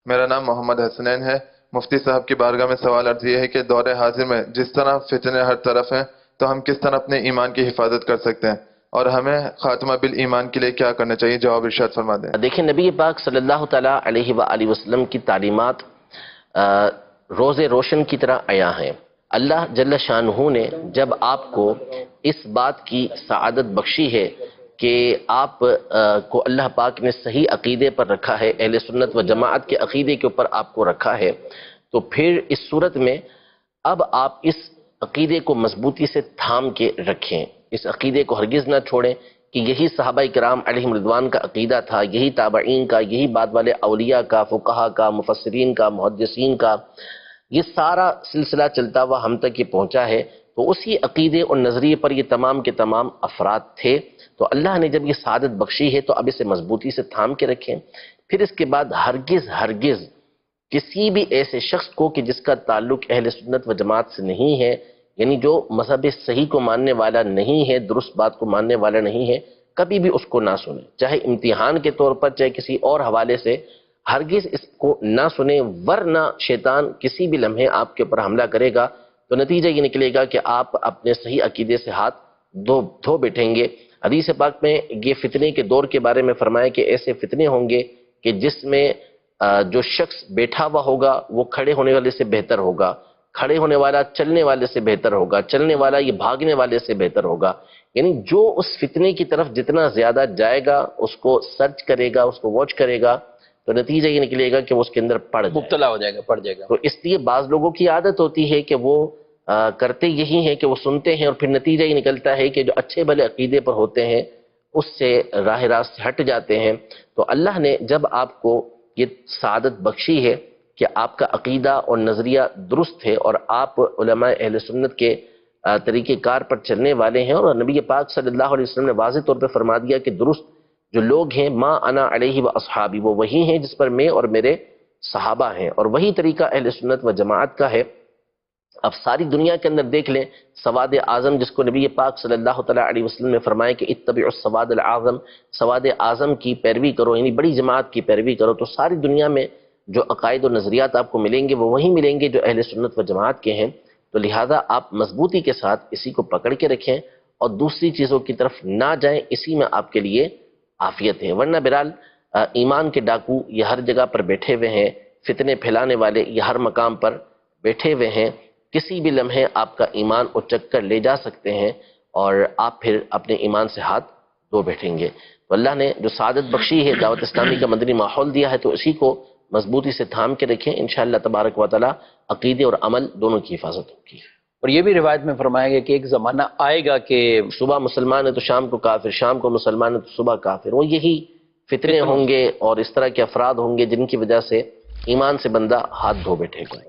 میرا نام محمد حسنین ہے۔ مفتی صاحب کی بارگاہ میں سوال عرض یہ ہے کہ دور حاضر میں جس طرح فتنے ہر طرف ہیں تو ہم کس طرح اپنے ایمان کی حفاظت کر سکتے ہیں، اور ہمیں خاتمہ بالایمان کے لیے کیا کرنا چاہیے؟ جواب ارشاد فرما دیں۔ دیکھیں، نبی پاک صلی اللہ تعالیٰ علیہ وآلہ وسلم کی تعلیمات روز روشن کی طرح عیاں ہیں۔ اللہ جل شانہ نے جب آپ کو اس بات کی سعادت بخشی ہے کہ آپ کو اللہ پاک نے صحیح عقیدے پر رکھا ہے، اہل سنت و جماعت کے عقیدے کے اوپر آپ کو رکھا ہے، تو پھر اس صورت میں اب آپ اس عقیدے کو مضبوطی سے تھام کے رکھیں، اس عقیدے کو ہرگز نہ چھوڑیں کہ یہی صحابہ کرام علیہم رضوان کا عقیدہ تھا، یہی تابعین کا، یہی بعد والے اولیاء کا، فقہا کا، مفسرین کا، محدثین کا، یہ سارا سلسلہ چلتا ہوا ہم تک یہ پہنچا ہے۔ تو اسی عقیدے اور نظریے پر یہ تمام کے تمام افراد تھے، تو اللہ نے جب یہ سعادت بخشی ہے تو اب اسے مضبوطی سے تھام کے رکھیں۔ پھر اس کے بعد ہرگز کسی بھی ایسے شخص کو کہ جس کا تعلق اہل سنت و جماعت سے نہیں ہے، یعنی جو مذہب صحیح کو ماننے والا نہیں ہے، درست بات کو ماننے والا نہیں ہے، کبھی بھی اس کو نہ سنیں، چاہے امتحان کے طور پر، چاہے کسی اور حوالے سے، ہرگز اس کو نہ سنیں، ورنہ شیطان کسی بھی لمحے آپ کے اوپر حملہ کرے گا تو نتیجہ یہ نکلے گا کہ آپ اپنے صحیح عقیدے سے ہاتھ دھو بیٹھیں گے۔ حدیث پاک میں یہ فتنے کے دور کے بارے میں فرمایا کہ ایسے فتنے ہوں گے کہ جس میں جو شخص بیٹھا ہوا ہوگا وہ کھڑے ہونے والے سے بہتر ہوگا، کھڑے ہونے والا چلنے والے سے بہتر ہوگا، چلنے والا یہ بھاگنے والے سے بہتر ہوگا، یعنی جو اس فتنے کی طرف جتنا زیادہ جائے گا، اس کو سرچ کرے گا، اس کو واچ کرے گا، تو نتیجہ یہ نکلے گا کہ وہ اس کے اندر مبتلا ہو جائے گا، پڑ جائے گا۔ تو اس لیے بعض لوگوں کی عادت ہوتی ہے کہ وہ کرتے یہی ہیں کہ وہ سنتے ہیں اور پھر نتیجہ یہ نکلتا ہے کہ جو اچھے بھلے عقیدے پر ہوتے ہیں اس سے راہ راست سے ہٹ جاتے ہیں۔ تو اللہ نے جب آپ کو یہ سعادت بخشی ہے کہ آپ کا عقیدہ اور نظریہ درست ہے اور آپ علماء اہل سنت کے طریقہ کار پر چلنے والے ہیں، اور نبی پاک صلی اللہ علیہ وسلم نے واضح طور پہ فرما دیا کہ درست جو لوگ ہیں ما انا علیہ و اصحابی، وہ وہی ہیں جس پر میں اور میرے صحابہ ہیں، اور وہی طریقہ اہل سنت و جماعت کا ہے۔ اب ساری دنیا کے اندر دیکھ لیں، سواد اعظم جس کو نبی پاک صلی اللہ تعالیٰ علیہ وسلم نے فرمایا کہ اتبعوا السواد العظم، سواد اعظم کی پیروی کرو، یعنی بڑی جماعت کی پیروی کرو، تو ساری دنیا میں جو عقائد و نظریات آپ کو ملیں گے وہ وہی ملیں گے جو اہل سنت و جماعت کے ہیں۔ تو لہٰذا آپ مضبوطی کے ساتھ اسی کو پکڑ کے رکھیں اور دوسری چیزوں کی طرف نہ جائیں، اسی میں آپ کے لیے عافیت ہے۔ ورنہ بہرحال ایمان کے ڈاکو یہ ہر جگہ پر بیٹھے ہوئے ہیں، فتنے پھیلانے والے یہ ہر مقام پر بیٹھے ہوئے ہیں، کسی بھی لمحے آپ کا ایمان اچک کر لے جا سکتے ہیں اور آپ پھر اپنے ایمان سے ہاتھ دھو بیٹھیں گے۔ تو اللہ نے جو سعادت بخشی ہے، دعوت اسلامی کا مدنی ماحول دیا ہے، تو اسی کو مضبوطی سے تھام کے رکھیں، انشاءاللہ تبارک و تعالی عقیدے اور عمل دونوں کی حفاظت ہوگی۔ اور یہ بھی روایت میں فرمایا گیا کہ ایک زمانہ آئے گا کہ صبح مسلمان ہے تو شام کو کافر، شام کو مسلمان ہے تو صبح کافر، وہ یہی فتنے ہوں گے اور اس طرح کے افراد ہوں گے جن کی وجہ سے ایمان سے بندہ ہاتھ دھو بیٹھے گا۔